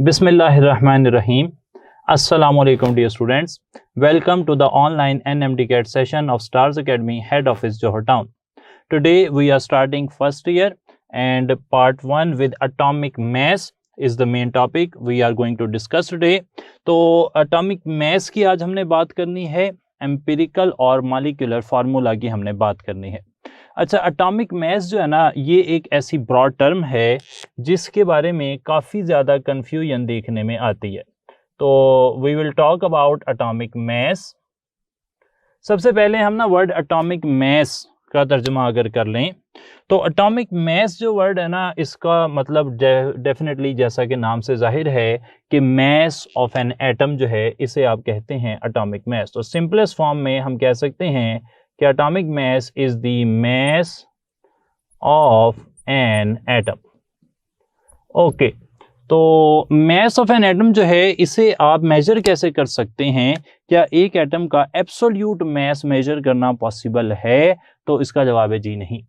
Bismillahirrahmanirrahim. Assalamualaikum dear students. Welcome to the online NMDCAT session of Stars Academy head office Johor Town. Today we are starting first year and part 1 with atomic mass is the main topic we are going to discuss today. तो atomic mass की आज हमने बात करनी है, empirical और molecular formula की हमने बात करनी है. अच्छा, एटॉमिक मास जो है ना, ये एक ऐसी ब्रॉड टर्म है जिसके बारे में काफ़ी ज़्यादा कन्फ्यूजन देखने में आती है. तो we will talk about atomic mass. सबसे पहले हम ना वर्ड एटॉमिक मास का तर्जुमा अगर कर लें तो एटॉमिक मास जो वर्ड है ना, इसका मतलब डेफिनेटली जैसा कि नाम से जाहिर है कि मास ऑफ एन एटम जो है, इसे आप कहते हैं एटॉमिक मास. तो सिंपलेस्ट फॉर्म में हम कह सकते हैं कि atomic mass is the mass of an atom. Okay, तो mass of an atom जो है, इसे आप मेजर कैसे कर सकते हैं? क्या एक एटम का एब्सोल्यूट मास मेजर करना पॉसिबल है? तो इसका जवाब है जी नहीं.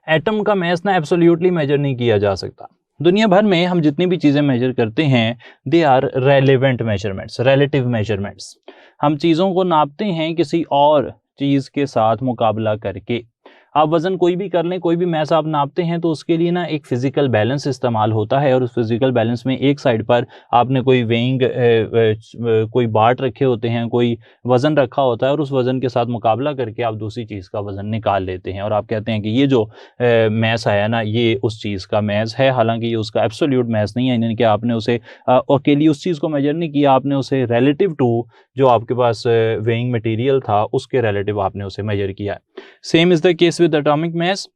एटम का मास ना एब्सोल्यूटली मेजर नहीं किया जा सकता. दुनिया भर में हम जितनी भी चीज़ें मेजर करते हैं, they are relevant measurements, relative measurements. हम चीज़ों को नापते हैं किसी और चीज़ के साथ मुकाबला करके. आप वज़न कोई भी कर लें, कोई भी मैस आप नापते हैं तो उसके लिए ना एक फ़िज़िकल बैलेंस इस्तेमाल होता है, और उस फिज़िकल बैलेंस में एक साइड पर आपने कोई वेइंग कोई बाट रखे होते हैं, कोई वज़न रखा होता है, और उस वज़न के साथ मुकाबला करके आप दूसरी चीज़ का वज़न निकाल लेते हैं और आप कहते हैं कि ये जो मैस आया ना, ये उस चीज़ का मैस है. हालांकि ये उसका एब्सोल्यूट मैस नहीं है, यानी कि आपने उसे अकेली उस चीज़ को मेजर नहीं किया, आपने उसे रिलेटिव टू जो आपके पास वेइंग मटीरियल था उसके रिलेटिव आपने उसे मेजर किया. Same is the case with atomic mass.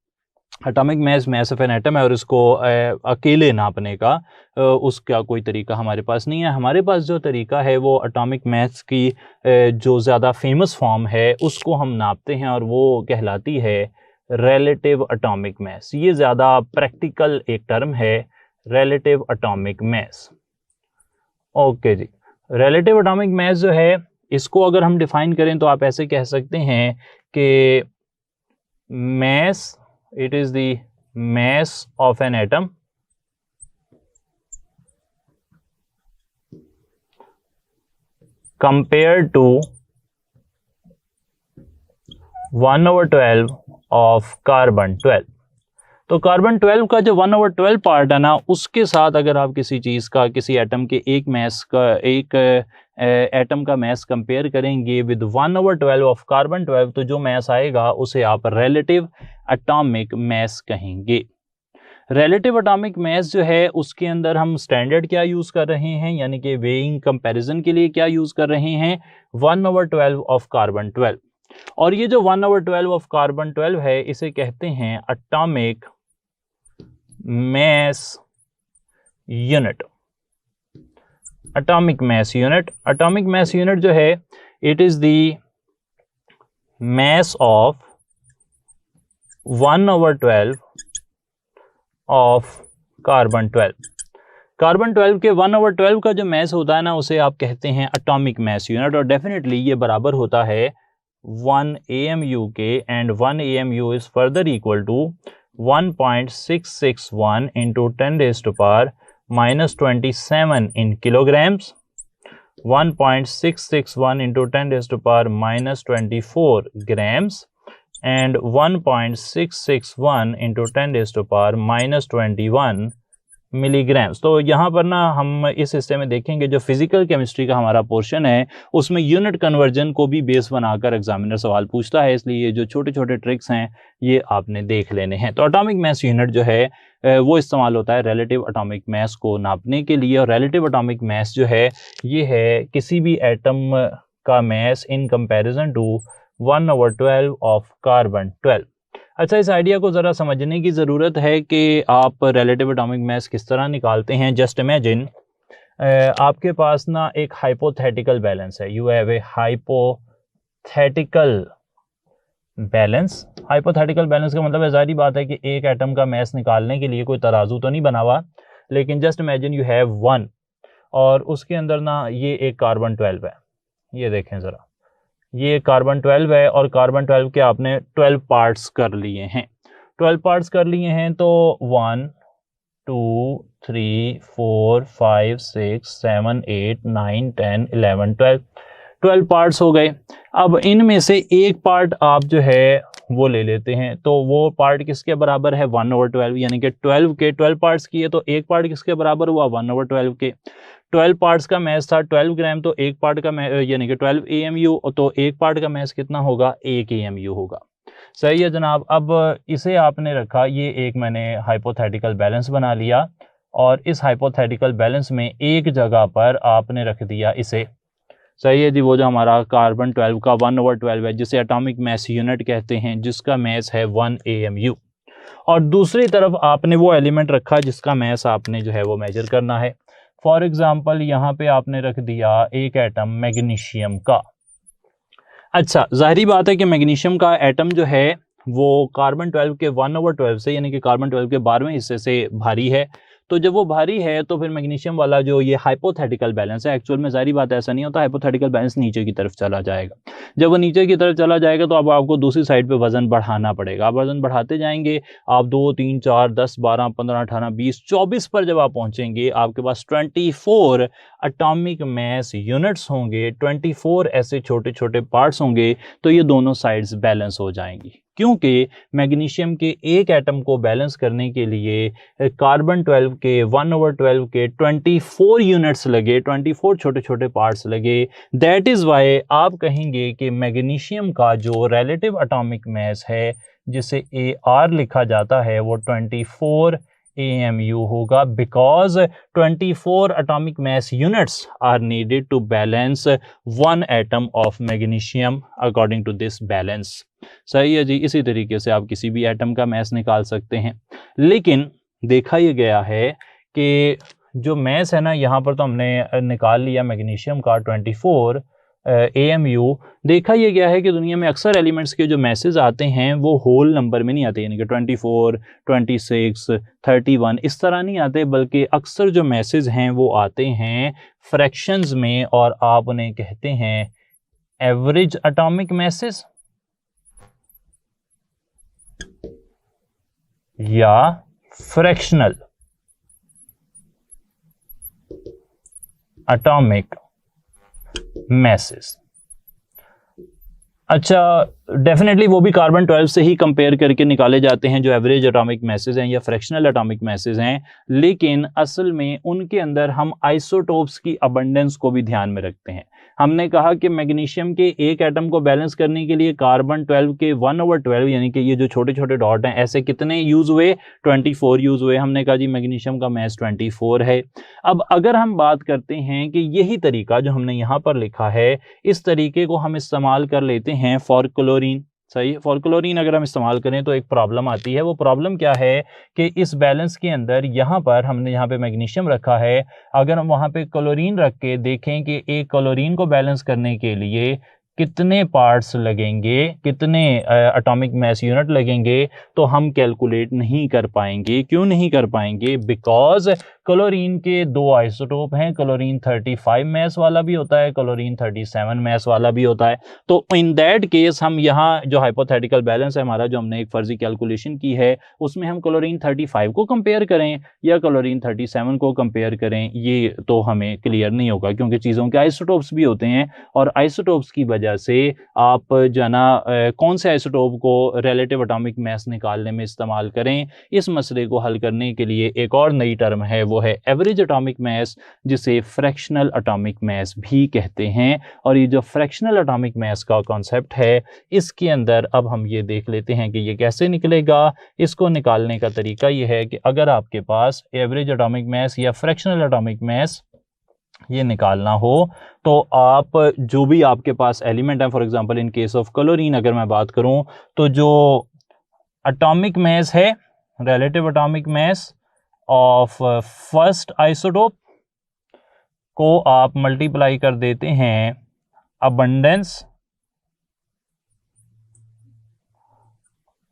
Atomic mass mass of an atom है, और इसको अकेले नापने का उसका कोई तरीका हमारे पास नहीं है. हमारे पास जो तरीका है वो एटॉमिक मास की जो ज़्यादा फेमस फॉर्म है उसको हम नापते हैं, और वो कहलाती है रिलेटिव एटॉमिक मास. ये ज़्यादा प्रैक्टिकल एक टर्म है, रिलेटिव एटॉमिक मास. ओके जी, रिलेटिव एटॉमिक मास जो है, इसको अगर हम डिफाइन करें तो आप ऐसे कह सकते हैं कि mass, it is the mass of an atom compared to 1/12 of carbon 12. तो कार्बन 12 का जो 1/12 पार्ट है ना, उसके साथ अगर आप किसी चीज़ का, किसी एटम के एक मास का, एक एटम का मास कंपेयर करेंगे विद 1/12 ऑफ कार्बन 12, तो जो मास आएगा उसे आप रिलेटिव एटॉमिक मास कहेंगे. रिलेटिव एटॉमिक मास जो है, उसके अंदर हम स्टैंडर्ड क्या यूज़ कर रहे हैं, यानी कि वेइंग कंपैरिजन के लिए क्या यूज़ कर रहे हैं, 1/12 ऑफ कार्बन 12. और ये जो 1/12 ऑफ कार्बन 12 है, इसे कहते हैं atomic mass unit. atomic mass unit, atomic mass unit जो है, it is the mass of 1/12 of carbon 12. Carbon 12 के 1/12 का जो मैस होता है ना, उसे आप कहते हैं एटॉमिक मैस यूनिट, और डेफिनेटली ये बराबर होता है 1 AMU के, and 1 AMU is further equal to 1.661 into 10 raised to power minus 27 in kilograms, 1.661 into 10 raised to power minus 24 grams, and 1.661 into 10 raised to power minus 21 milligrams. तो यहाँ पर ना हम इस हिस्से में देखेंगे जो फिजिकल केमिस्ट्री का हमारा पोर्शन है, उसमें यूनिट कन्वर्जन को भी बेस बनाकर एग्जामिनर सवाल पूछता है, इसलिए ये जो छोटे छोटे ट्रिक्स हैं ये आपने देख लेने हैं. तो एटॉमिक मास यूनिट जो है वो इस्तेमाल होता है रिलेटिव एटॉमिक मास को नापने के लिए, और रिलेटिव एटॉमिक मास जो है, ये है किसी भी एटम का mass in comparison to 1/12 of carbon 12. अच्छा, इस आइडिया को ज़रा समझने की ज़रूरत है कि आप रिलेटिव एटॉमिक मास किस तरह निकालते हैं. जस्ट इमेजिन आपके पास ना एक हाइपोथेटिकल बैलेंस है. You have a hypothetical balance. Hypothetical balance का मतलब ज़ाहिर बात है कि एक एटम का मास निकालने के लिए कोई तराजू तो नहीं बना हुआ, लेकिन जस्ट इमेजिन यू हैव 1, और उसके अंदर ना ये एक कार्बन 12 है. ये देखें ज़रा, ये कार्बन 12 है, और कार्बन 12 के आपने 12 पार्ट्स कर लिए हैं. 12 पार्ट्स कर लिए हैं, तो 1 2 3 4 5 6 7 8 9 10 11 12 पार्ट्स हो गए। अब इनमें से एक पार्ट आप जो है वो ले लेते हैं, तो वो पार्ट किसके बराबर है 1/12, यानी कि 12 पार्ट्स किए तो एक पार्ट किसके बराबर हुआ 1/12 के। 12 पार्ट्स का मैस था 12 ग्राम, तो एक पार्ट का यानी कि 12 AMU, तो एक पार्ट का मैस कितना होगा 1 AMU होगा। सही है जनाब। अब इसे आपने रखा, ये एक मैंने हाइपोथेटिकल बैलेंस बना लिया और इस हाइपोथेटिकल बैलेंस में एक जगह पर आपने रख दिया इसे। सही है जी, वो जो हमारा कार्बन 12 का 1/12 है, जिसे एटॉमिक मैस यूनिट कहते हैं, जिसका मैस है 1 AMU। और दूसरी तरफ आपने वो एलिमेंट रखा जिसका मैस आपने जो है वो मेजर करना है। फॉर एग्जांपल यहाँ पे आपने रख दिया एक एटम मैग्नीशियम का। अच्छा, जाहिर बात है कि मैग्नीशियम का एटम जो है वो कार्बन 12 के 1/12 से, यानी कि कार्बन 12 के 12वें हिस्से से भारी है। तो जब वो भारी है तो फिर मैग्नीशियम वाला जो ये हाइपोथेटिकल बैलेंस है, एक्चुअल में जाहिर बात ऐसा नहीं होता, हाइपोथेटिकल बैलेंस नीचे की तरफ चला जाएगा। जब वो नीचे की तरफ चला जाएगा तो अब आपको दूसरी साइड पे वजन बढ़ाना पड़ेगा। आप वजन बढ़ाते जाएंगे, आप 2 3 4 10 12 15 18 20 24 पर जब आप पहुंचेंगे, आपके पास 24 एटॉमिक मैस यूनिट्स होंगे, 24 ऐसे छोटे छोटे पार्ट्स होंगे, तो ये दोनों साइड्स बैलेंस हो जाएंगी। क्योंकि मैग्नीशियम के एक एटम को बैलेंस करने के लिए कार्बन 12 के 1/12 के 24 यूनिट्स लगे, 24 छोटे छोटे पार्ट्स लगे। दैट इज वाई आप कहेंगे कि मैग्नीशियम का जो रिलेटिव एटॉमिक मैस है, जिसे AR लिखा जाता है, वो 24 AMU होगा, because 24 atomic mass units are needed to balance 1 atom of magnesium according to this balance. सही है जी। इसी तरीके से आप किसी भी एटम का मैस निकाल सकते हैं, लेकिन देखा यह गया है कि जो मैस है ना, यहाँ पर तो हमने निकाल लिया मैग्नीशियम का 24 AMU। देखा यह गया है कि दुनिया में अक्सर एलिमेंट्स के जो मैसेज आते हैं वो होल नंबर में नहीं आते, यानी कि 24 26 31 इस तरह नहीं आते, बल्कि अक्सर जो मैसेज हैं वो आते हैं फ्रैक्शंस में, और आप उन्हें कहते हैं एवरेज एटॉमिक मैसेज या फ्रैक्शनल एटॉमिक मैसेज। अच्छा, डेफिनेटली वो भी कार्बन 12 से ही कंपेयर करके निकाले जाते हैं जो एवरेज एटॉमिक मैसेज हैं या फ्रैक्शनल एटॉमिक मैसेज हैं, लेकिन असल में उनके अंदर हम आइसोटोप्स की अबंडेंस को भी ध्यान में रखते हैं। हमने कहा कि मैग्नीशियम के एक एटम को बैलेंस करने के लिए कार्बन 12 के 1/12, यानी कि ये जो छोटे छोटे डॉट हैं, ऐसे कितने यूज हुए 24 यूज हुए। हमने कहा जी मैग्नीशियम का मैस 24 है। अब अगर हम बात करते हैं कि यही तरीका जो हमने यहाँ पर लिखा है, इस तरीके को हम इस्तेमाल कर लेते हैं फॉर क्लोरीन। सही है, फॉर क्लोरीन अगर हम इस्तेमाल करें तो एक प्रॉब्लम आती है। वो प्रॉब्लम क्या है कि इस बैलेंस के अंदर यहाँ पर हमने यहाँ पे मैग्नीशियम रखा है, अगर हम वहाँ पे क्लोरीन रख के देखें कि एक क्लोरीन को बैलेंस करने के लिए कितने पार्ट्स लगेंगे, कितने एटॉमिक मैस यूनिट लगेंगे, तो हम कैलकुलेट नहीं कर पाएंगे। क्यों नहीं कर पाएंगे? बिकॉज क्लोरीन के दो आइसोटोप हैं, क्लोरीन 35 मैस वाला भी होता है, क्लोरीन 37 मैस वाला भी होता है। तो इन दैट केस हम यहाँ जो हाइपोथेटिकल बैलेंस है हमारा, जो हमने एक फर्जी कैलकुलेशन की है, उसमें हम क्लोरीन 35 को कंपेयर करें या क्लोरीन 37 को कंपेयर करें, ये तो हमें क्लियर नहीं होगा, क्योंकि चीज़ों के आइसोटोप्स भी होते हैं और आइसोटोप्स की वजह से आप जो है ना कौन से आइसोटोप को रिलेटिव एटॉमिक मैस निकालने में इस्तेमाल करें, इस मसले को हल करने के लिए एक और नई टर्म है, वो है एवरेज एटॉमिक मैस, जिसे फ्रैक्शनल एटॉमिक मैस भी कहते हैं। और ये जो फ्रैक्शनल एटॉमिक मैस का कॉन्सेप्ट है, इसके अंदर अब हम ये देख लेते हैं कि ये कैसे निकलेगा। इसको निकालने का तरीका ये है कि अगर आपके पास एवरेज एटॉमिक मैस या फ्रैक्शनल एटॉमिक मैस ये निकालना हो, तो आप जो भी आपके पास एलिमेंट है, for example in case of chlorine अगर मैं बात करूं, तो जो एटॉमिक मैस है, relative atomic mass of first isotope को आप मल्टीप्लाई कर देते हैं abundance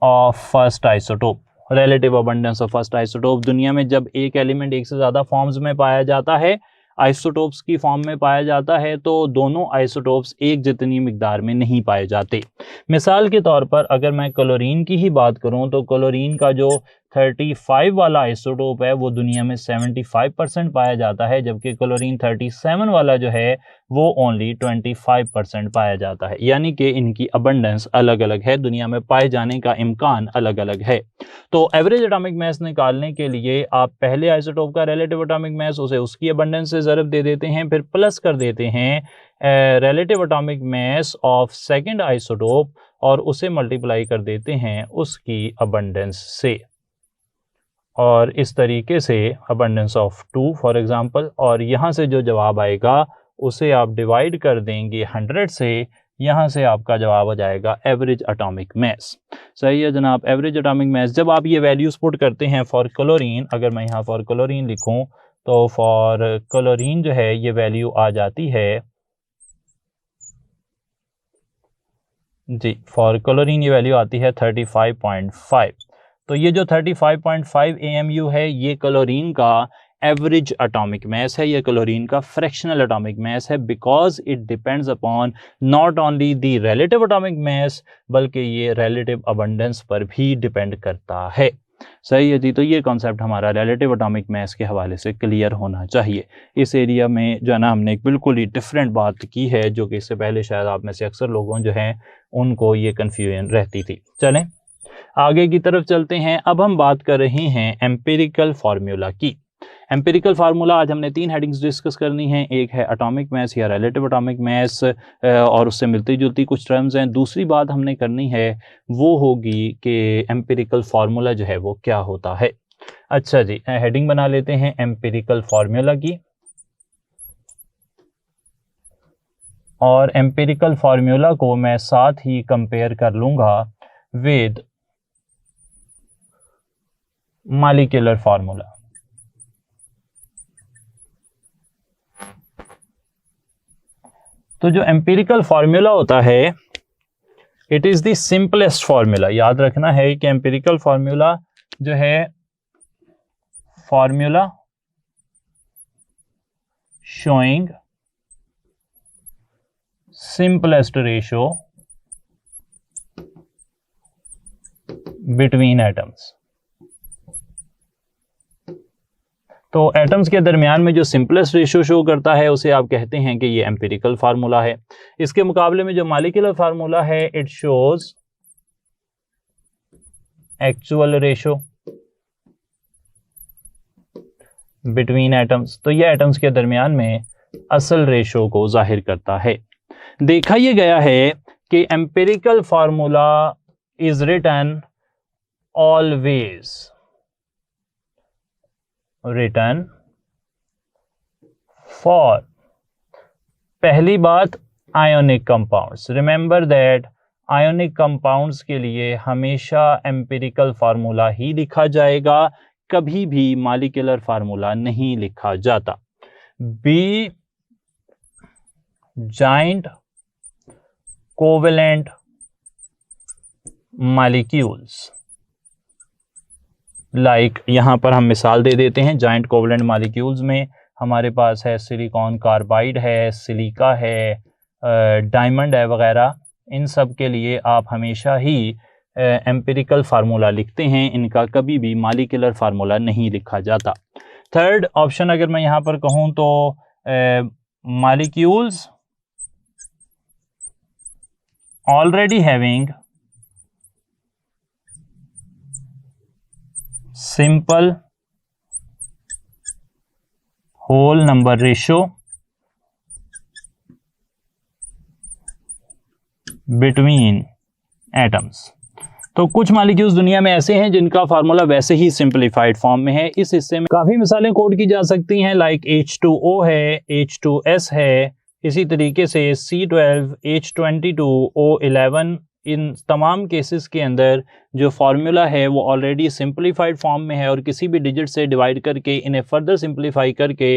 of first isotope. Relative abundance of first isotope, दुनिया में जब एक एलिमेंट एक से ज़्यादा फॉर्म्स में पाया जाता है, आइसोटोप्स की फॉर्म में पाया जाता है, तो दोनों आइसोटोप्स एक जितनी मिकदार में नहीं पाए जाते। मिसाल के तौर पर अगर मैं क्लोरीन की ही बात करूं, तो क्लोरीन का जो 35 वाला आइसोटोप है वो दुनिया में 75% पाया जाता है, जबकि क्लोरीन 37 वाला जो है वो ओनली 25% पाया जाता है। यानी कि इनकी अबंडेंस अलग अलग है, दुनिया में पाए जाने का इम्कान अलग अलग है। तो एवरेज एटॉमिक मास निकालने के लिए आप पहले आइसोटोप का रिलेटिव एटॉमिक मास उसे उसकी अबंडेंस से ज़रब दे देते हैं, फिर प्लस कर देते हैं relative atomic mass of second isotope और उसे मल्टीप्लाई कर देते हैं उसकी अबंडेंस से, और इस तरीके से अबंडेंस ऑफ 2 फॉर एग्जांपल, और यहाँ से जो जवाब आएगा उसे आप डिवाइड कर देंगे 100 से, यहाँ से आपका जवाब आ जाएगा एवरेज एटॉमिक मास। सही है जनाब, एवरेज एटॉमिक मास। जब आप ये वैल्यूज पुट करते हैं फॉर क्लोरीन, अगर मैं यहाँ फॉर क्लोरीन लिखूँ तो फॉर क्लोरीन जो है ये वैल्यू आ जाती है जी, फॉर क्लोरीन ये वैल्यू आती है 35.5। तो ये जो 35.5 AMU है ये क्लोरीन का एवरेज एटॉमिक मास है, ये क्लोरीन का फ्रैक्शनल एटॉमिक मास है, because it depends upon not only the relative atomic mass बल्कि ये रिलेटिव अबंडेंस पर भी डिपेंड करता है। सही है जी। तो ये कॉन्सेप्ट हमारा रिलेटिव एटॉमिक मास के हवाले से क्लियर होना चाहिए। इस एरिया में जो है ना हमने एक बिल्कुल ही डिफरेंट बात की है, जो कि इससे पहले शायद आप में से अक्सर लोगों जो हैं उनको ये कन्फ्यूजन रहती थी। चलें आगे की तरफ चलते हैं। अब हम बात कर रहे हैं एम्पिरिकल फार्मूला की। एम्पिरिकल फार्मूला आज हमने 3 हेडिंग्स डिस्कस करनी है। एक है एटॉमिक मास या रिलेटिव एटॉमिक मास और उससे मिलती जुलती कुछ टर्म्स हैं। दूसरी बात हमने करनी है वो होगी कि एम्पिरिकल फार्मूला जो है वो क्या होता है। अच्छा जी, हेडिंग बना लेते हैं एम्पिरिकल फार्मूला की, और एम्पिरिकल फार्मूला को मैं साथ ही कंपेयर कर लूंगा विद मॉलिक्यूलर फार्मूला। तो जो एम्पिरिकल फार्मूला होता है it is the simplest formula. याद रखना है कि एम्पिरिकल फार्मूला जो है formula showing simplest ratio between atoms. तो एटम्स के दरमियान में जो सिंपलेस्ट रेशो शो करता है उसे आप कहते हैं कि ये एम्पिरिकल फार्मूला है। इसके मुकाबले में जो मॉलिक्यूलर फार्मूला है it shows actual ratio between atoms. तो ये एटम्स के दरमियान में असल रेशो को जाहिर करता है। देखा यह गया है कि empirical formula is written always written for, पहली बात ionic compounds. Remember that ionic compounds के लिए हमेशा एम्पिरिकल फार्मूला ही लिखा जाएगा, कभी भी मॉलिक्यूलर फार्मूला नहीं लिखा जाता। B giant covalent molecules, like यहां पर हम मिसाल दे देते हैं। जाइंट कोवेलेंट मॉलिक्यूल्स में हमारे पास है सिलिकॉन कार्बाइड है, सिलिका है, डायमंड है वगैरह। इन सब के लिए आप हमेशा ही एम्पिरिकल फार्मूला लिखते हैं, इनका कभी भी मॉलिक्यूलर फार्मूला नहीं लिखा जाता। थर्ड ऑप्शन अगर मैं यहां पर कहूं तो molecules already having simple whole number ratio between atoms. तो कुछ मॉलिक्यूल्स दुनिया में ऐसे हैं जिनका फार्मूला वैसे ही सिंपलीफाइड फॉर्म में है। इस हिस्से में काफी मिसालें कोट की जा सकती हैं, लाइक H2O है, H2S है, इसी तरीके से C12, H22, O11। इन तमाम केसेस के अंदर जो फार्मूला है वो ऑलरेडी सिंपलीफाइड फॉर्म में है और किसी भी डिजिट से डिवाइड करके इन्हें फर्दर सिंपलीफाई करके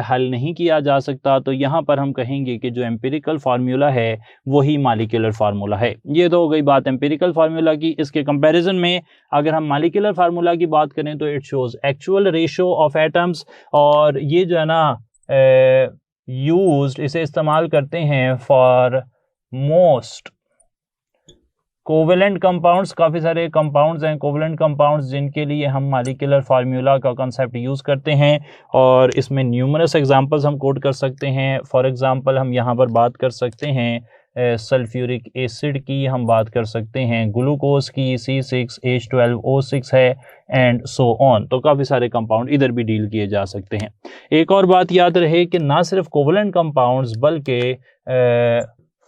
हल नहीं किया जा सकता। तो यहाँ पर हम कहेंगे कि जो एम्पिरिकल फार्मूला है वही मॉलिक्यूलर फार्मूला है। ये तो हो गई बात एम्पिरिकल फार्मूला की। इसके कंपैरिजन में अगर हम मॉलिक्यूलर फार्मूला की बात करें तो it shows actual ratio of atoms, और ये जो है ना यूज्ड, इसे इस्तेमाल करते हैं फॉर मोस्ट कोवेलेंट कंपाउंड्स, काफ़ी सारे कंपाउंड्स हैं कोवेलेंट कंपाउंड्स जिनके लिए हम मॉलिक्यूलर फार्मूला का कंसेप्ट यूज़ करते हैं, और इसमें न्यूमरस एग्जांपल्स हम कोट कर सकते हैं। फॉर एग्जांपल हम यहाँ पर बात कर सकते हैं सल्फ्यूरिक एसिड की, हम बात कर सकते हैं ग्लूकोज की, C6H12O6 है, एंड सो ऑन। तो काफ़ी सारे कंपाउंड इधर भी डील किए जा सकते हैं। एक और बात याद रहे कि ना सिर्फ कोवेलेंट कंपाउंड्स बल्कि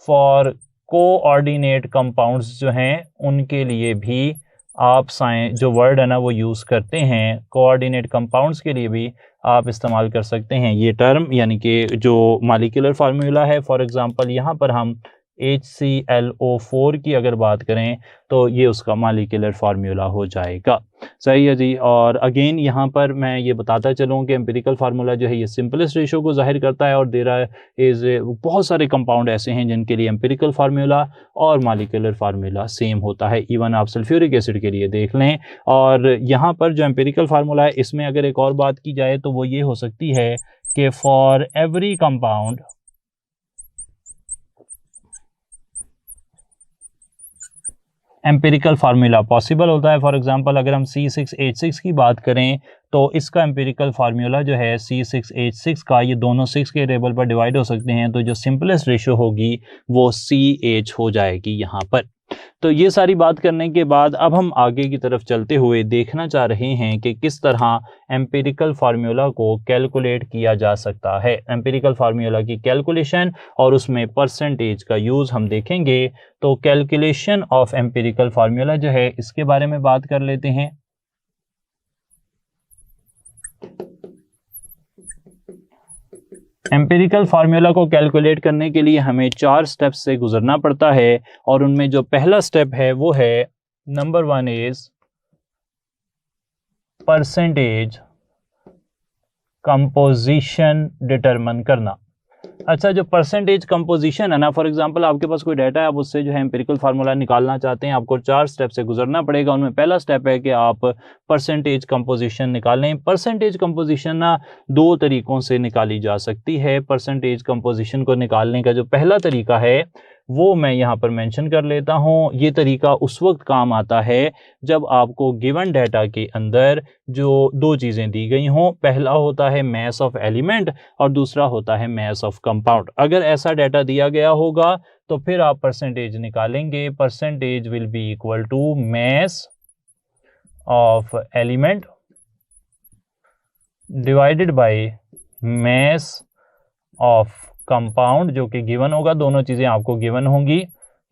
फॉर कोऑर्डिनेट कंपाउंड्स जो हैं उनके लिए भी आप जो वर्ड है ना वो यूज़ करते हैं, कोऑर्डिनेट कंपाउंड्स के लिए भी आप इस्तेमाल कर सकते हैं ये टर्म, यानी कि जो मॉलिक्यूलर फार्मूला है। फॉर एग्जांपल यहाँ पर हम HClO4 की अगर बात करें तो ये उसका मॉलिक्यूलर फार्मूला हो जाएगा। सही है जी। और अगेन यहाँ पर मैं ये बताता चलूँ कि एम्पिरिकल फार्मूला जो है ये सिंपलेस्ट रेशो को जाहिर करता है, और दे रहा है बहुत सारे कंपाउंड ऐसे हैं जिनके लिए एम्पिरिकल फार्मूला और मॉलिक्यूलर फार्मूला सेम होता है। इवन आप सल्फ्यूरिक एसिड के लिए देख लें। और यहाँ पर जो एम्पिरिकल फार्मूला है इसमें अगर एक और बात की जाए तो वो ये हो सकती है कि for every compound empirical formula possible होता है। फॉर एग्जांपल अगर हम C6H6 की बात करें तो इसका एम्पिरिकल फार्मूला जो है C6H6 का, ये दोनों 6 के टेबल पर डिवाइड हो सकते हैं, तो जो सिंपलेस्ट रेशो होगी वो CH हो जाएगी यहाँ पर। तो ये सारी बात करने के बाद अब हम आगे की तरफ चलते हुए देखना चाह रहे हैं कि किस तरह एम्पिरिकल फार्मूला को कैलकुलेट किया जा सकता है। एम्पिरिकल फार्मूला की कैलकुलेशन और उसमें परसेंटेज का यूज़ हम देखेंगे। तो कैलकुलेशन ऑफ एम्पिरिकल फार्मूला जो है इसके बारे में बात कर लेते हैं। एम्पिरिकल फार्मूला को कैलकुलेट करने के लिए हमें 4 स्टेप्स से गुजरना पड़ता है, और उनमें जो पहला स्टेप है वो है number 1 is percentage composition determine करना। अच्छा, जो परसेंटेज कंपोजिशन है ना, फॉर एग्जांपल आपके पास कोई डाटा है, आप उससे जो है एम्पिरिकल फार्मूला निकालना चाहते हैं, आपको 4 स्टेप से गुजरना पड़ेगा। उनमें पहला स्टेप है कि आप परसेंटेज कंपोजिशन निकालें। परसेंटेज कंपोजिशन ना 2 तरीक़ों से निकाली जा सकती है। परसेंटेज कंपोजिशन को निकालने का जो पहला तरीका है वो मैं यहाँ पर मेंशन कर लेता हूँ। ये तरीका उस वक्त काम आता है जब आपको गिवन डाटा के अंदर जो 2 चीज़ें दी गई हों। पहला होता है मास ऑफ एलिमेंट और दूसरा होता है मास ऑफ कंपाउंड। अगर ऐसा डाटा दिया गया होगा तो फिर आप परसेंटेज निकालेंगे। Percentage will be equal to mass of element divided by mass of compound, जो कि गिवन होगा, दोनों चीज़ें आपको गिवन होंगी,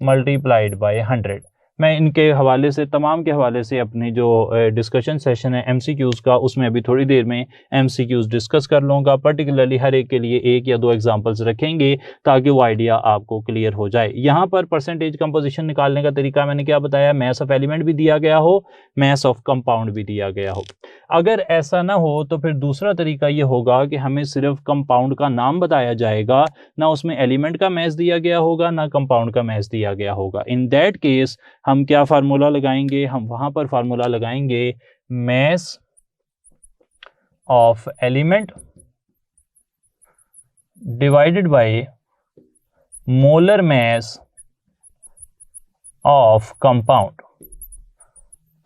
मल्टीप्लाइड बाय 100। मैं इनके हवाले से, तमाम के हवाले से अपनी जो डिस्कशन सेशन है MCQs का, उसमें अभी थोड़ी देर में MCQs डिस्कस कर लूँगा। पर्टिकुलरली हर एक के लिए 1 या 2 एग्जांपल्स रखेंगे ताकि वो आइडिया आपको क्लियर हो जाए। यहाँ पर परसेंटेज कंपोजिशन निकालने का तरीका मैंने क्या बताया, मास ऑफ एलिमेंट भी दिया गया हो, मास ऑफ कंपाउंड भी दिया गया हो। अगर ऐसा ना हो तो फिर दूसरा तरीका ये होगा कि हमें सिर्फ कंपाउंड का नाम बताया जाएगा, ना उसमें एलिमेंट का मास दिया गया होगा, ना कंपाउंड का मास दिया गया होगा। इन दैट केस हम क्या फार्मूला लगाएंगे, हम वहां पर फार्मूला लगाएंगे मास of element divided by molar mass of compound.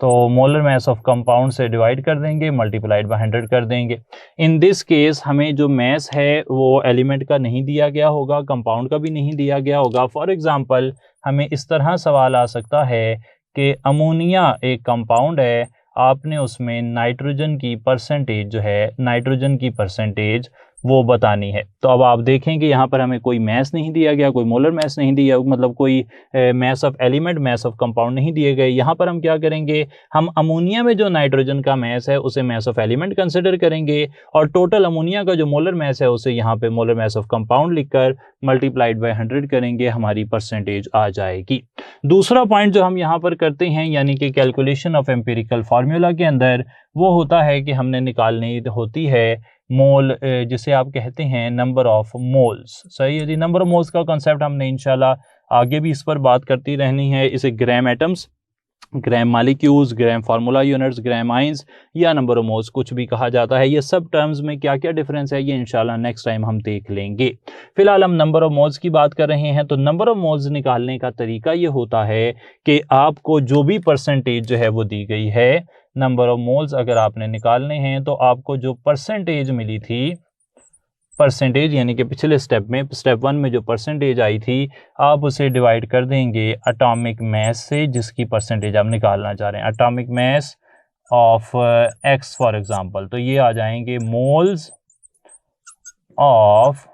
तो मोलर मास ऑफ कंपाउंड से डिवाइड कर देंगे, मल्टीप्लाइड बाय 100 कर देंगे। इन दिस केस हमें जो मास है वो एलिमेंट का नहीं दिया गया होगा, कंपाउंड का भी नहीं दिया गया होगा। फॉर एग्जांपल हमें इस तरह सवाल आ सकता है कि अमोनिया एक कंपाउंड है, आपने उसमें नाइट्रोजन की परसेंटेज जो है, नाइट्रोजन की परसेंटेज वो बतानी है। तो अब आप देखें कि यहाँ पर हमें कोई मास नहीं दिया गया, कोई मोलर मास नहीं दिया, मतलब कोई मास of element, mass of compound नहीं दिए गए। यहाँ पर हम क्या करेंगे, हम अमोनिया में जो नाइट्रोजन का मास है उसे मास ऑफ एलिमेंट कंसिडर करेंगे, और टोटल अमोनिया का जो मोलर मास है उसे यहाँ पे मोलर मास ऑफ कंपाउंड लिखकर मल्टीप्लाइड बाय 100 करेंगे, हमारी परसेंटेज आ जाएगी। दूसरा पॉइंट जो हम यहाँ पर करते हैं, यानी कि कैलकुलेशन ऑफ एम्पिरिकल फार्मूला के अंदर, वो होता है कि हमने निकालनी होती है मोल, जिसे आप कहते हैं नंबर ऑफ मोल्स। सही है जी। नंबर ऑफ मोल्स का कॉन्सेप्ट हमने इंशाल्लाह आगे भी इस पर बात करती रहनी है। इसे ग्राम एटम्स ग्राम मालिक्यूल्स, ग्राम फार्मूला यूनिट्स, ग्राम आइंस या नंबर ऑफ मोल्स कुछ भी कहा जाता है। ये सब टर्म्स में क्या क्या डिफरेंस है ये इंशाल्लाह नेक्स्ट टाइम हम देख लेंगे। फिलहाल हम नंबर ऑफ मोल्स की बात कर रहे हैं। तो नंबर ऑफ मोल्स निकालने का तरीका ये होता है कि आपको जो भी परसेंटेज जो है वो दी गई है, नंबर ऑफ मोल्स अगर आपने निकालने हैं तो आपको जो परसेंटेज मिली थी, परसेंटेज यानी कि पिछले स्टेप में, स्टेप 1 में जो परसेंटेज आई थी, आप उसे डिवाइड कर देंगे एटॉमिक मास से जिसकी परसेंटेज आप निकालना चाह रहे हैं। Atomic mass of x for example, तो ये आ जाएंगे मोल्स ऑफ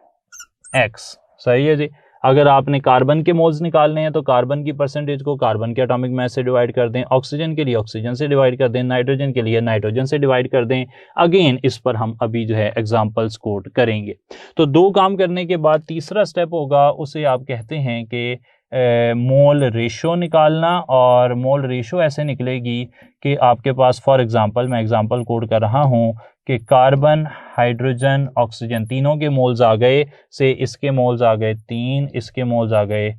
एक्स। सही है जी। अगर आपने कार्बन के मोल्स निकालने हैं तो कार्बन की परसेंटेज को कार्बन के एटॉमिक मास से डिवाइड कर दें, ऑक्सीजन के लिए ऑक्सीजन से डिवाइड कर दें, नाइट्रोजन के लिए नाइट्रोजन से डिवाइड कर दें। अगेन इस पर हम अभी जो है एग्जांपल्स कोट करेंगे। तो 2 काम करने के बाद तीसरा स्टेप होगा, उसे आप कहते हैं कि मोल रेशो निकालना। और मोल रेशो ऐसे निकलेगी कि आपके पास फॉर एग्जांपल, मैं एग्जांपल कोड कर रहा हूं कि कार्बन, हाइड्रोजन, ऑक्सीजन तीनों के मोल्स आ गए से इसके मोल्स आ गए 3, इसके मोल्स आ गए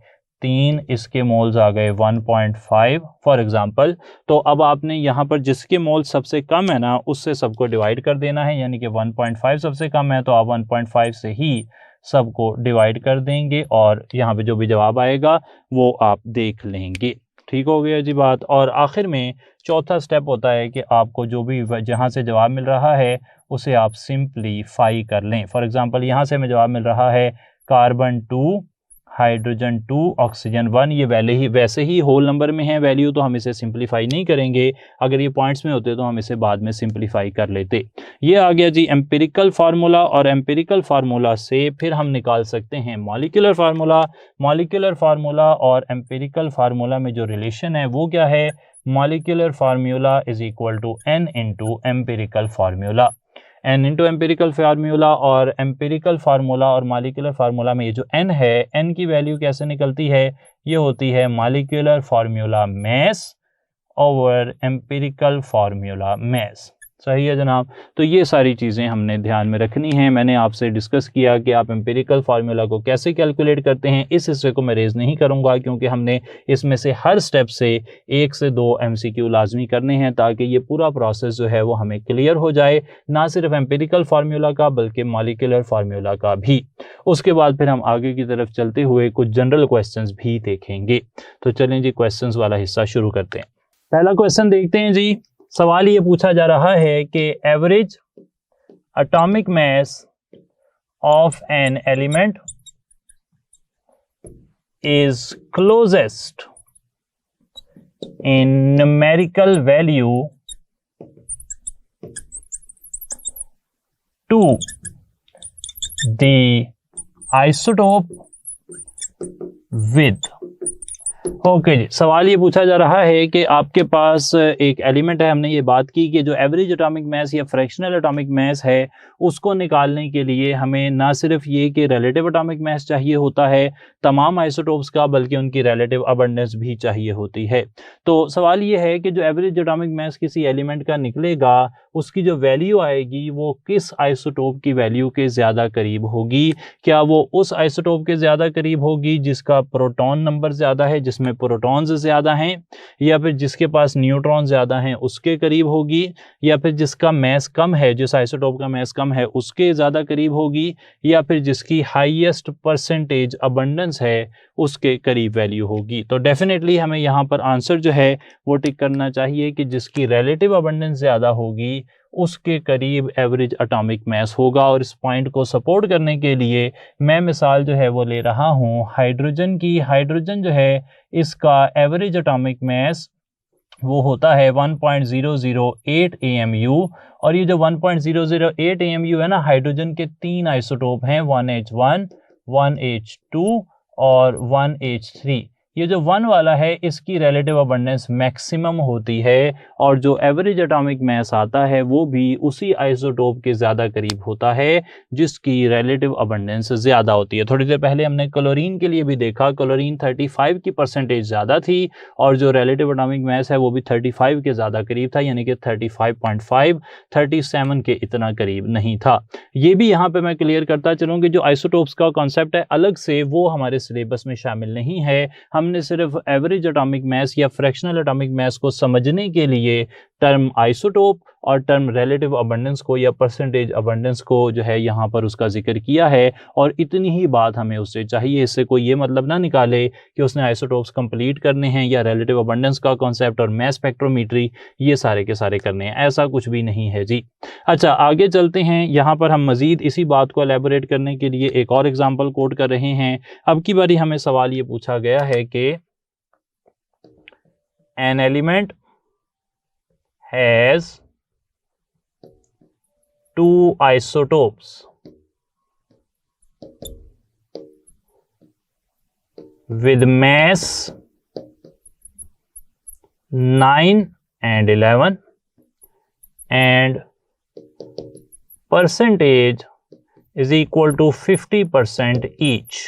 3, इसके मोल्स आ गए 1.5 फॉर एग्जांपल। तो अब आपने यहाँ पर जिसके मोल सबसे कम है ना, उससे सबको डिवाइड कर देना है, यानी कि 1.5 सबसे कम है तो आप 1.5 से ही सबको डिवाइड कर देंगे और यहाँ पे जो भी जवाब आएगा वो आप देख लेंगे। ठीक हो गया जी बात। और आखिर में चौथा स्टेप होता है कि आपको जो भी जहाँ से जवाब मिल रहा है उसे आप सिंप्लीफाई कर लें। फॉर एग्जांपल यहाँ से हमें जवाब मिल रहा है कार्बन 2, हाइड्रोजन 2, ऑक्सीजन 1। ये वैसे ही होल नंबर में है वैल्यू, तो हम इसे सिंप्लीफाई नहीं करेंगे। अगर ये पॉइंट्स में होते तो हम इसे बाद में सिंप्लीफाई कर लेते। ये आ गया जी एम्पिरिकल फार्मूला। और एम्पिरिकल फार्मूला से फिर हम निकाल सकते हैं मॉलिक्यूलर फार्मूला। मॉलिक्यूलर फार्मूला और एम्पिरिकल फार्मूला में जो रिलेशन है वो क्या है? Molecular formula is equal to n into empirical formula. n into empirical formula और एम्पेरिकल फार्मूला और मॉलिक्यूलर फार्मूला में ये जो n है, n की वैल्यू कैसे निकलती है? ये होती है molecular formula mass over empirical formula mass. सही है जनाब। तो ये सारी चीज़ें हमने ध्यान में रखनी है। मैंने आपसे डिस्कस किया कि आप एम्पेरिकल फार्मूला को कैसे कैलकुलेट करते हैं। इस हिस्से को मैं रेज नहीं करूंगा क्योंकि हमने इसमें से हर स्टेप से 1 से 2 MCQ लाजमी करने हैं ताकि ये पूरा प्रोसेस जो है वो हमें क्लियर हो जाए, ना सिर्फ एम्पेरिकल फार्मूला का बल्कि मॉलिक्यूलर फार्मूला का भी। उसके बाद फिर हम आगे की तरफ चलते हुए कुछ जनरल क्वेश्चंस भी देखेंगे। तो चलें जी क्वेश्चंस वाला हिस्सा शुरू करते हैं। पहला क्वेश्चन देखते हैं जी। सवाल ये पूछा जा रहा है कि average atomic mass of an element is closest in numerical value to the isotope with. Okay जी, सवाल ये पूछा जा रहा है कि आपके पास एक एलिमेंट है, हमने ये बात की कि जो एवरेज एटॉमिक मास या फ्रैक्शनल एटॉमिक मास है उसको निकालने के लिए हमें ना सिर्फ ये कि रिलेटिव एटॉमिक मास चाहिए होता है तमाम आइसोटोप्स का, बल्कि उनकी रिलेटिव अबंडेंस भी चाहिए होती है। तो सवाल ये है कि जो एवरेज एटॉमिक मास किसी एलिमेंट का निकलेगा उसकी जो वैल्यू आएगी वो किस आइसोटोप की वैल्यू के ज़्यादा करीब होगी? क्या वो उस आइसोटोप के ज़्यादा करीब होगी जिसका प्रोटॉन नंबर ज़्यादा है, जिसमें प्रोटॉन्स ज़्यादा हैं, या फिर जिसके पास न्यूट्रॉन ज़्यादा हैं उसके करीब होगी, या फिर जिसका मास कम है, जिस आइसोटोप का मास कम है उसके ज़्यादा करीब होगी, या फिर जिसकी हाईएस्ट परसेंटेज अबंडेंस है उसके करीब वैल्यू होगी? तो डेफिनेटली हमें यहाँ पर आंसर जो है वो टिक करना चाहिए कि जिसकी रिलेटिव अबंडेंस ज़्यादा होगी उसके करीब एवरेज एटॉमिक मास होगा। और इस पॉइंट को सपोर्ट करने के लिए मैं मिसाल जो है वो ले रहा हूँ हाइड्रोजन की। हाइड्रोजन जो है इसका एवरेज एटॉमिक मास वो होता है 1.008 AMU। और ये जो 1.008 AMU है ना, हाइड्रोजन के 3 आइसोटोप हैं, 1H1, 1H2 और 1H3। ये जो 1 वाला है इसकी रिलेटिव अबंडेंस मैक्सिमम होती है और जो एवरेज एटॉमिक मास आता है वो भी उसी आइसोटोप के ज़्यादा करीब होता है जिसकी रिलेटिव अबंडेंस ज़्यादा होती है। थोड़ी देर पहले हमने क्लोरीन के लिए भी देखा, क्लोरीन 35 की परसेंटेज ज़्यादा थी और जो रिलेटिव एटॉमिक मास है वो भी 35 के ज़्यादा करीब था, यानी कि 35.5, 37 के इतना करीब नहीं था। ये भी यहाँ पर मैं क्लियर करता चलूँ कि जो आइसोटोप्स का कॉन्सेप्ट है अलग से वो हमारे सिलेबस में शामिल नहीं है। हम हमने सिर्फ एवरेज एटॉमिक मास या फ्रैक्शनल एटॉमिक मास को समझने के लिए टर्म आइसोटोप और टर्म रिलेटिव अबंडेंस को या परसेंटेज अबंडेंस को जो है यहाँ पर उसका जिक्र किया है, और इतनी ही बात हमें उससे चाहिए। इससे कोई ये मतलब ना निकाले कि उसने आइसोटोप्स कंप्लीट करने हैं या रिलेटिव अबंडेंस का कॉन्सेप्ट और मास स्पेक्ट्रोमेट्री ये सारे के सारे करने हैं, ऐसा कुछ भी नहीं है जी। अच्छा, आगे चलते हैं। यहाँ पर हम मजीद इसी बात को एलेबोरेट करने के लिए एक और एग्जाम्पल कोट कर रहे हैं। अब की बारी हमें सवाल ये पूछा गया है कि an element has 2 isotopes with mass 9 and 11 and percentage is equal to 50% each.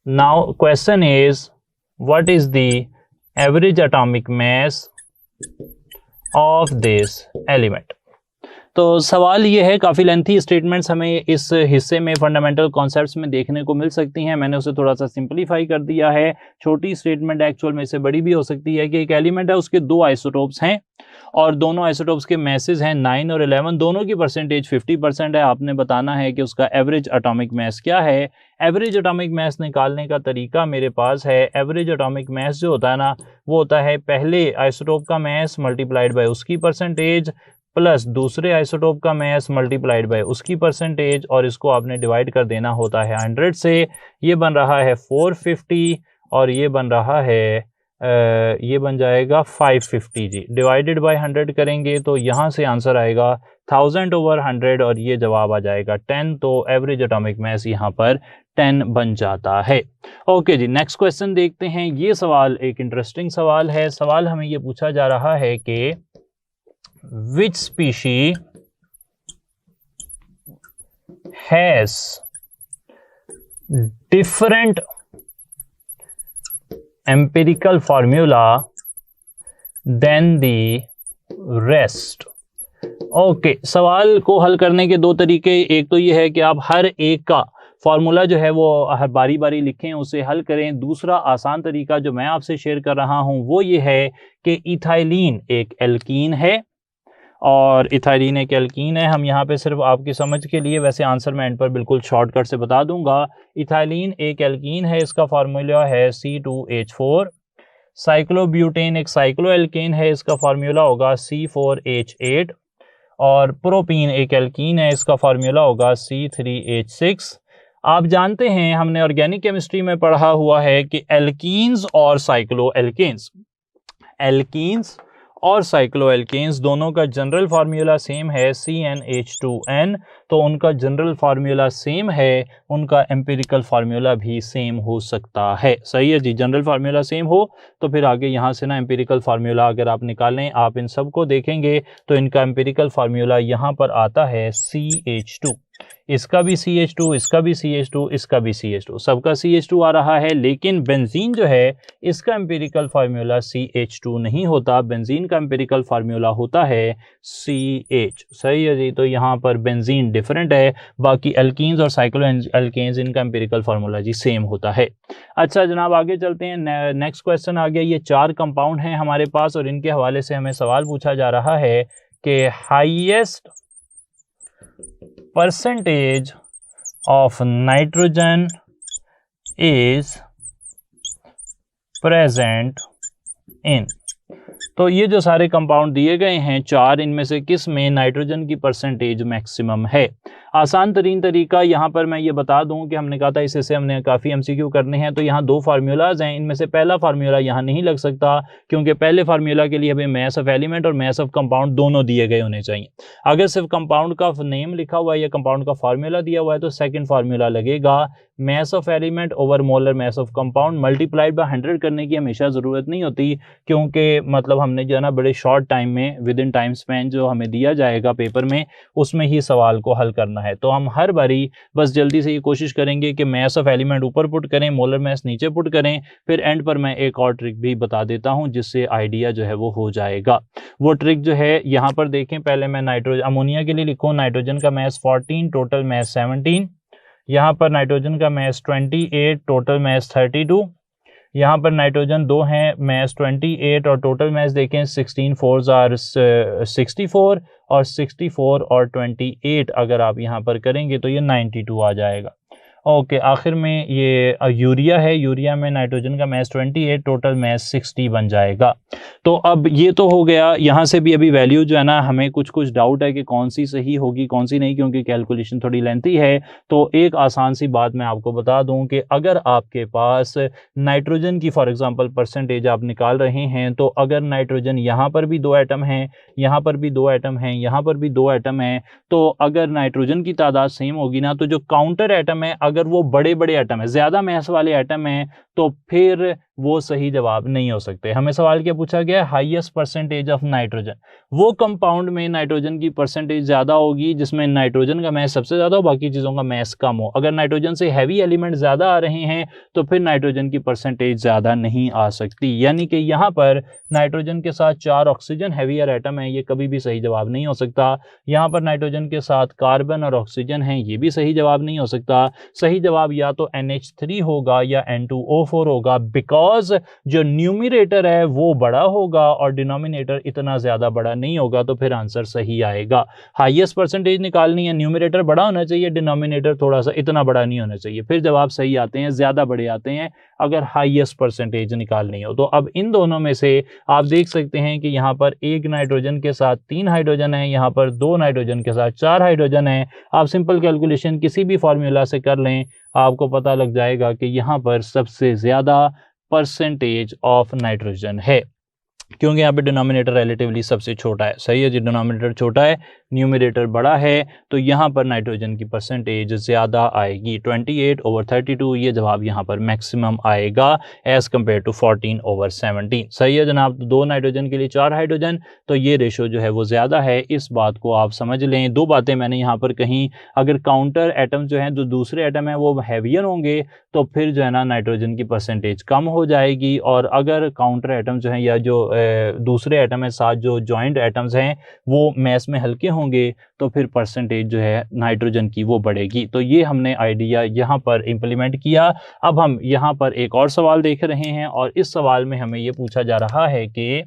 Now question is, what is the average atomic mass of this element? तो सवाल ये है, काफ़ी लेंथी स्टेटमेंट्स हमें इस हिस्से में फंडामेंटल कॉन्सेप्ट्स में देखने को मिल सकती हैं। मैंने उसे थोड़ा सा सिंपलीफाई कर दिया है। छोटी स्टेटमेंट एक्चुअल में से बड़ी भी हो सकती है कि एक एलिमेंट है, उसके 2 आइसोटोप्स हैं और दोनों आइसोटोप्स के मैसेज हैं 9 और 11, दोनों की परसेंटेज 50% है। आपने बताना है कि उसका एवरेज एटॉमिक मास क्या है। एवरेज एटॉमिक मास निकालने का तरीका मेरे पास है। एवरेज एटॉमिक मास जो होता है ना, वो होता है पहले आइसोटोप का मास मल्टीप्लाइड बाय उसकी परसेंटेज प्लस दूसरे आइसोटोप का मास मल्टीप्लाइड बाय उसकी परसेंटेज, और इसको आपने डिवाइड कर देना होता है 100 से। ये बन रहा है 450 और ये बन रहा है ये बन जाएगा 550 जी। डिवाइडेड बाय 100 करेंगे तो यहाँ से आंसर आएगा 1000/100 और ये जवाब आ जाएगा 10। तो एवरेज एटॉमिक मास यहाँ पर 10 बन जाता है। ओके जी, नेक्स्ट क्वेश्चन देखते हैं। ये सवाल एक इंटरेस्टिंग सवाल है। सवाल हमें ये पूछा जा रहा है कि which species has different empirical formula than the rest? Okay, सवाल को हल करने के दो तरीके। एक तो ये है कि आप हर एक का फार्मूला जो है वो हर बारी बारी लिखें, उसे हल करें। दूसरा आसान तरीका जो मैं आपसे शेयर कर रहा हूं वो ये है कि इथाइलिन एक एल्कीन है, और इथाइलिन एक एल्कीन है। हम यहाँ पे सिर्फ आपकी समझ के लिए, वैसे आंसर मैं एंड पर बिल्कुल शॉर्टकट से बता दूंगा। इथाइलिन एक एल्कीन है, इसका फार्मूला है C2H4। साइक्लोब्यूटेन एक साइक्लो एल्केन है, इसका फार्मूला होगा C4H8। और प्रोपीन एक एल्कीन है, इसका फार्मूला होगा C3H6। आप जानते हैं, हमने ऑर्गेनिक केमिस्ट्री में पढ़ा हुआ है कि एल्कीन्स और साइक्लो एल्केन्स, एल्कीन्स और साइक्लो एल्केन्स दोनों का जनरल फार्मूला सेम है CnH2n। तो उनका जनरल फार्मूला सेम है, उनका एम्पिरिकल फार्मूला भी सेम हो सकता है। सही है जी, जनरल फार्मूला सेम हो तो फिर आगे यहाँ से ना एम्पिरिकल फार्मूला अगर आप निकालें, आप इन सब को देखेंगे तो इनका एम्पिरिकल फार्मूला यहाँ पर आता है CH2। इसका भी CH2, इसका भी CH2, इसका भी CH2, सबका CH2 आ रहा है। लेकिन बेंजीन जो है इसका एम्पिरिकल फार्मूला CH2 नहीं होता, बेंजीन का एम्पिरिकल फार्मूला होता है CH। सही है जी, तो यहाँ पर बेंजीन डिफरेंट है, बाकी एल्कीन्स और साइक्लो एल्केन्स इनका एम्पिरिकल फार्मूला जी सेम होता है। अच्छा जनाब, आगे चलते हैं। नेक्स्ट क्वेश्चन आ गया। ये 4 कंपाउंड हैं हमारे पास और इनके हवाले से हमें सवाल पूछा जा रहा है कि highest percentage of nitrogen is present in। तो ये जो सारे कंपाउंड दिए गए हैं 4, इनमें से किस में नाइट्रोजन की परसेंटेज मैक्सिमम है? आसान तरीन तरीका यहाँ पर मैं ये बता दूं कि हमने कहा था इससे हमने काफ़ी MCQ करने हैं, तो यहाँ 2 फार्मूलाज हैं। इनमें से पहला फार्मूला यहाँ नहीं लग सकता क्योंकि पहले फार्मूला के लिए हमें मास ऑफ एलिमेंट और मास ऑफ कंपाउंड दोनों दिए गए होने चाहिए। अगर सिर्फ कंपाउंड का नेम लिखा हुआ है या कंपाउंड का फार्मूला दिया हुआ है तो सेकेंड फार्मूला लगेगा। मास of element over molar mass of compound multiplied by 100 करने की हमेशा ज़रूरत नहीं होती, क्योंकि मतलब हमने जो है ना बड़े शॉर्ट टाइम में विद इन टाइम स्पैन जो हमें दिया जाएगा पेपर में उसमें ही सवाल को हल करना है। तो हम हर बारी बस जल्दी से ये कोशिश करेंगे कि मास ऑफ एलिमेंट ऊपर पुट करें, मोलर मास नीचे पुट करें। फिर एंड पर मैं एक और ट्रिक भी बता देता हूँ जिससे आइडिया जो है वो हो जाएगा। वो ट्रिक जो है यहाँ पर देखें, पहले मैं नाइट्रोजन अमोनिया के लिए लिखूँ, नाइट्रोजन का मास 14, टोटल मास 17। यहाँ पर नाइट्रोजन का मास 28, टोटल मास 32। यहाँ पर नाइट्रोजन 2 हैं, मैस 28 और टोटल मैस देखें 16 4s आर 64 और 64 और 28 अगर आप यहाँ पर करेंगे तो ये 92 आ जाएगा। ओके, आखिर में ये यूरिया है, यूरिया में नाइट्रोजन का मैस 28, टोटल मैस 60 बन जाएगा। तो अब ये तो हो गया, यहाँ से भी अभी वैल्यू जो है ना हमें कुछ कुछ डाउट है कि कौन सी सही होगी कौन सी नहीं, क्योंकि कैलकुलेशन थोड़ी लेंथी है। तो एक आसान सी बात मैं आपको बता दूं कि अगर आपके पास नाइट्रोजन की फॉर एग्जांपल परसेंटेज आप निकाल रहे हैं, तो अगर नाइट्रोजन यहाँ पर भी 2 एटम हैं, यहाँ पर भी 2 एटम हैं, यहाँ पर भी 2 एटम हैं, तो अगर नाइट्रोजन की तादाद सेम होगी ना, तो जो काउंटर एटम है अगर वो बड़े बड़े एटम है, ज़्यादा मैस वाले एटम हैं, तो फिर वो सही जवाब नहीं हो सकते। हमें सवाल क्या पूछा गया है, हाईएस्ट परसेंटेज ऑफ नाइट्रोजन। वो कंपाउंड में नाइट्रोजन की परसेंटेज ज़्यादा होगी जिसमें नाइट्रोजन का मैस सबसे ज़्यादा हो, बाकी चीज़ों का मैस कम हो। अगर नाइट्रोजन से हैवी एलिमेंट ज़्यादा आ रहे हैं तो फिर नाइट्रोजन की परसेंटेज ज़्यादा नहीं आ सकती। यानी कि यहाँ पर नाइट्रोजन के साथ 4 ऑक्सीजन हैवियर एटम है, ये कभी भी सही जवाब नहीं हो सकता। यहाँ पर नाइट्रोजन के साथ कार्बन और ऑक्सीजन है, ये भी सही जवाब नहीं हो सकता। सही जवाब या तो NH3 होगा या N2O4 होगा, बिकॉज जो न्यूमरेटर है वो बड़ा होगा और डिनोमिनेटर इतना ज़्यादा बड़ा नहीं होगा, तो फिर आंसर सही आएगा। हाईएस्ट परसेंटेज निकालनी है, न्यूमरेटर बड़ा होना चाहिए, डिनोमिनेटर थोड़ा सा इतना बड़ा नहीं होना चाहिए, फिर जवाब सही आते हैं, ज़्यादा बड़े आते हैं अगर हाईएस्ट परसेंटेज निकालनी हो। तो अब इन दोनों में से आप देख सकते हैं कि यहाँ पर एक नाइट्रोजन के साथ 3 हाइड्रोजन है, यहाँ पर 2 नाइट्रोजन के साथ 4 हाइड्रोजन है। आप सिंपल कैलकुलेशन किसी भी फॉर्मूला से कर लें, आपको पता लग जाएगा कि यहाँ पर सबसे ज़्यादा परसेंटेज ऑफ नाइट्रोजन है, क्योंकि यहाँ पे डिनोमिनेटर रिलेटिवली सबसे छोटा है। सही है जी, डिनोमिनेटर छोटा है, न्यूमरेटर बड़ा है, तो यहाँ पर नाइट्रोजन की परसेंटेज ज़्यादा आएगी। 28/32 ये जवाब यहाँ पर मैक्सिमम आएगा एज़ कम्पेयर टू 14/17। सही है जनाब, तो 2 नाइट्रोजन के लिए 4 हाइड्रोजन, तो ये रेशो जो है वो ज़्यादा है, इस बात को आप समझ लें। 2 बातें मैंने यहाँ पर कहीं, अगर काउंटर एटम जो हैं जो दूसरे एटम हैं वो हैवियर होंगे तो फिर जो है ना नाइट्रोजन की परसेंटेज कम हो जाएगी, और अगर काउंटर एटम जो हैं या जो दूसरे एटम है साथ जो जॉइंट एटम्स हैं वो मैस में हल्के होंगे, तो फिर परसेंटेज जो है नाइट्रोजन की वो बढ़ेगी। तो ये हमने आइडिया यहाँ पर इम्प्लीमेंट किया। अब हम यहाँ पर एक और सवाल देख रहे हैं, और इस सवाल में हमें ये पूछा जा रहा है कि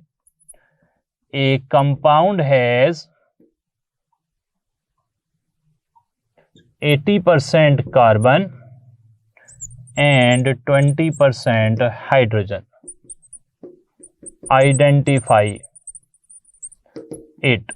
ए compound has 80% carbon and 20% hydrogen, identify it.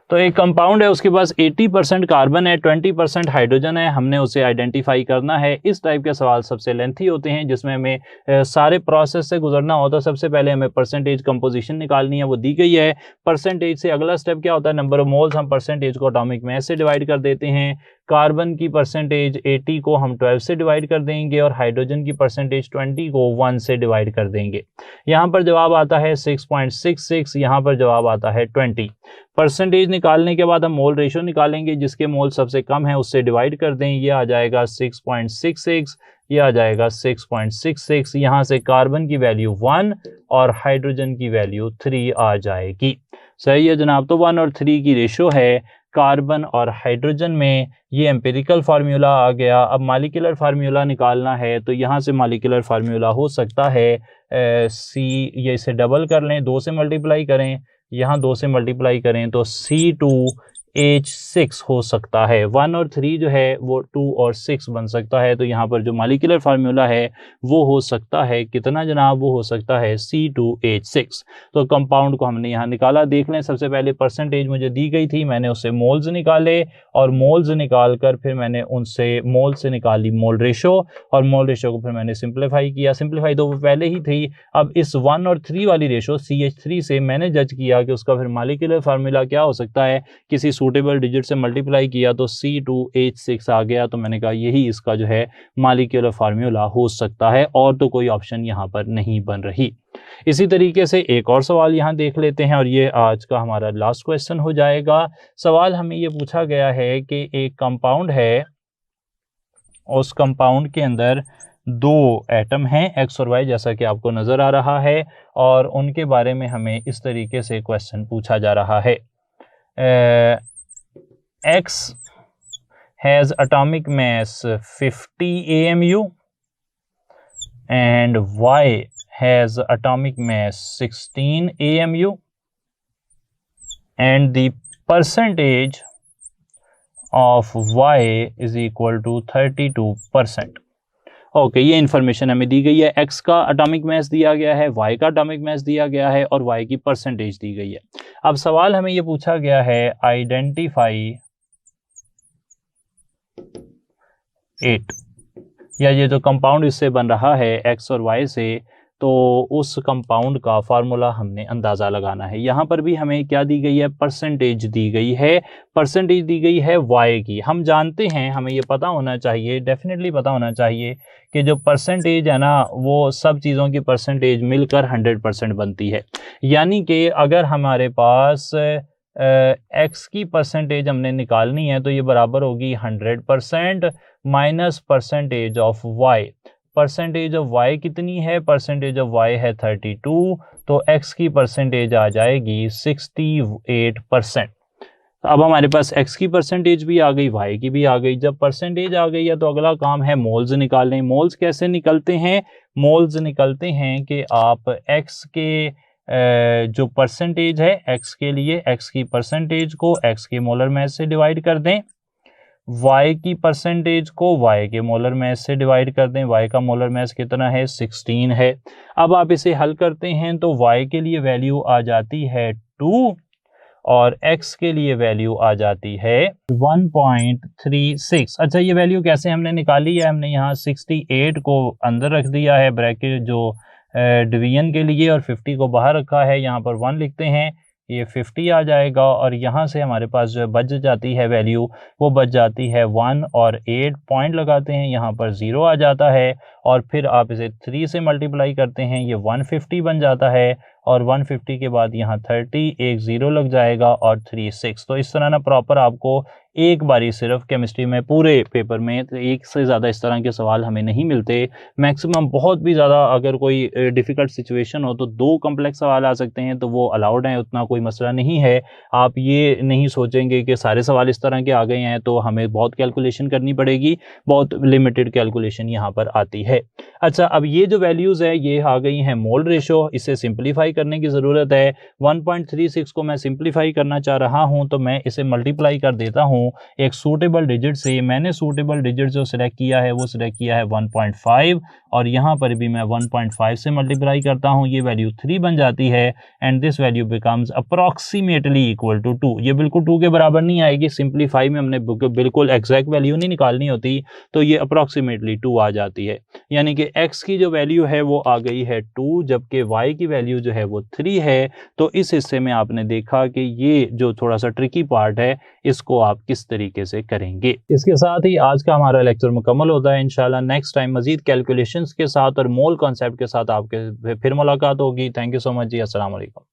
तो एक कंपाउंड है, उसके पास 80% कार्बन है, 20% हाइड्रोजन है, हमने उसे आइडेंटिफाई करना है। इस टाइप के सवाल सबसे लेंथी होते हैं, जिसमें हमें सारे प्रोसेस से गुजरना होता है। सबसे पहले हमें परसेंटेज कंपोजिशन निकालनी है, वो दी गई है। परसेंटेज से अगला स्टेप क्या होता है, नंबर ऑफ मोल्स, हम परसेंटेज को एटॉमिक मास से डिवाइड कर देते हैं। कार्बन की परसेंटेज 80 को हम 12 से डिवाइड कर देंगे, और हाइड्रोजन की परसेंटेज 20 को 1 से डिवाइड कर देंगे। यहाँ पर जवाब आता है 6.66, यहाँ पर जवाब आता है 20। परसेंटेज निकालने के बाद हम मोल रेशो निकालेंगे, जिसके मोल सबसे कम है उससे डिवाइड कर दें, ये आ जाएगा 6.66, ये आ जाएगा 6.66। यहाँ से कार्बन की वैल्यू 1 और हाइड्रोजन की वैल्यू 3 आ जाएगी। सही है जनाब, तो 1 और 3 की रेशो है कार्बन और हाइड्रोजन में। ये एम्पिरिकल फार्मूला आ गया। अब मॉलिक्यूलर फार्मूला निकालना है, तो यहाँ से मॉलिक्यूलर फार्मूला हो सकता है सी, ये इसे डबल कर लें, 2 से मल्टीप्लाई करें, यहाँ 2 से मल्टीप्लाई करें तो C2H6 हो सकता है। 1 और 3 जो है वो 2 और 6 बन सकता है। तो यहाँ पर जो मॉलिक्यूलर फार्मूला है वो हो सकता है कितना जनाब, वो हो सकता है C2H6। तो कंपाउंड को हमने यहाँ निकाला। देख लें, सबसे पहले परसेंटेज मुझे दी गई थी, मैंने उससे मोल्स निकाले, और मोल्स निकाल कर फिर मैंने उनसे मोल से निकाली मोल रेशो, और मोल रेशो को फिर मैंने सिंप्लीफाई किया। सिंप्लीफाई तो वो पहले ही थी। अब इस 1 और 3 वाली रेशो CH3 से मैंने जज किया कि उसका फिर मॉलिक्यूलर फार्मूला क्या हो सकता है, किसी सूटेबल डिजिट से मल्टीप्लाई किया तो C2H6 आ गया। तो मैंने कहा यही इसका जो है मॉलिक्यूलर फार्मूला हो सकता है, और तो कोई ऑप्शन यहाँ पर नहीं बन रही। इसी तरीके से एक और सवाल यहाँ देख लेते हैं, और ये आज का हमारा लास्ट क्वेश्चन हो जाएगा। सवाल हमें ये पूछा गया है कि एक कंपाउंड है, उस कंपाउंड के अंदर 2 एटम हैं X और Y, जैसा कि आपको नज़र आ रहा है, और उनके बारे में हमें इस तरीके से क्वेश्चन पूछा जा रहा है। X has atomic mass 50 AMU and Y has atomic mass 16 AMU and the percentage of Y is equal to 32%. Okay, ये इन्फॉर्मेशन हमें दी गई है। एक्स का एटॉमिक मास दिया गया है, वाई का एटॉमिक मास दिया गया है और वाई की परसेंटेज दी गई है। अब सवाल हमें ये पूछा गया है आइडेंटिफाई 8, या ये जो कंपाउंड इससे बन रहा है एक्स और वाई से, तो उस कंपाउंड का फार्मूला हमने अंदाज़ा लगाना है। यहाँ पर भी हमें क्या दी गई है, परसेंटेज दी गई है, परसेंटेज दी गई है वाई की। हम जानते हैं, हमें ये पता होना चाहिए, डेफिनेटली पता होना चाहिए कि जो परसेंटेज है ना, वो सब चीज़ों की परसेंटेज मिलकर 100% बनती है। यानी कि अगर हमारे पास एक्स की परसेंटेज हमने निकालनी है तो ये बराबर होगी 100% minus percentage of Y. Percentage of Y कितनी है, परसेंटेज ऑफ वाई है 32, तो एक्स की परसेंटेज आ जाएगी 68%। अब हमारे पास एक्स की परसेंटेज भी आ गई, वाई की भी आ गई। जब परसेंटेज आ गई है तो अगला काम है मोल्स निकालने। मोल्स कैसे निकलते हैं, मोल्स निकलते हैं कि आप एक्स के जो परसेंटेज है एक्स के लिए, एक्स की परसेंटेज को एक्स के मोलर मास से डिवाइड कर दें, y की परसेंटेज को y के मोलर मास से डिवाइड कर दें। y का मोलर मास कितना है, 16 है। अब आप इसे हल करते हैं तो y के लिए वैल्यू आ जाती है 2 और x के लिए वैल्यू आ जाती है 1.36। अच्छा, ये वैल्यू कैसे हमने निकाली है, हमने यहाँ 68 को अंदर रख दिया है ब्रैकेट जो डिवीजन के लिए, और 50 को बाहर रखा है। यहाँ पर 1 लिखते हैं, ये 50 आ जाएगा, और यहाँ से हमारे पास जो बच जाती है वैल्यू, वो बच जाती है 1 और 8 पॉइंट लगाते हैं, यहाँ पर 0 आ जाता है, और फिर आप इसे 3 से मल्टीप्लाई करते हैं, ये 150 बन जाता है, और 150 के बाद यहाँ 30, एक 0 लग जाएगा और 3 6। तो इस तरह ना प्रॉपर आपको एक बारी सिर्फ केमिस्ट्री में पूरे पेपर में तो एक से ज़्यादा इस तरह के सवाल हमें नहीं मिलते। मैक्सिमम बहुत भी ज़्यादा अगर कोई डिफ़िकल्ट सिचुएशन हो तो 2 कॉम्प्लेक्स सवाल आ सकते हैं, तो वो अलाउड हैं, उतना कोई मसला नहीं है। आप ये नहीं सोचेंगे कि सारे सवाल इस तरह के आ गए हैं तो हमें बहुत कैलकुलेशन करनी पड़ेगी, बहुत लिमिटेड कैलकुलेशन यहाँ पर आती है। अच्छा, अब ये जो वैल्यूज़ है ये आ गई हैं मोल रेशो, इसे सिंप्लीफाई करने की ज़रूरत है। 1.36 को मैं सिंप्लीफाई करना चाह रहा हूँ तो मैं इसे मल्टीप्लाई कर देता हूँ एक सूटेबल डिजिट से। मैंने सूटेबल डिजिट जो सिलेक्ट किया है वो सिलेक्ट किया है 1.5, और यहाँ पर भी मैं 1.5 से मल्टीप्लाई करता हूँ, ये वैल्यू 3 बन जाती है, and this value becomes approximately equal to 2। ये बिल्कुल 2 के बराबर नहीं आएगी, सिंप्लीफाई में हमने बिल्कुल एग्जैक्ट वैल्यू नहीं निकालनी होती, तो ये अप्रॉक्सीमेटली 2 आ जाती है। यानी कि x की जो वैल्यू है वो आ गई है 2, जबकि y की वैल्यू जो है वो 3 है। तो इस हिस्से में आपने देखा कि ये जो थोड़ा सा ट्रिकी पार्ट है, इसको आप किस तरीके से करेंगे। इसके साथ ही आज का हमारा लेक्चर मुकम्मल होता है। इंशाल्लाह नेक्स्ट टाइम मजीद कैलकुलेशंस के साथ और मोल कॉन्सेप्ट के साथ आपके फिर मुलाकात होगी। थैंक यू सो मच जी, अस्सलाम वालेकुम।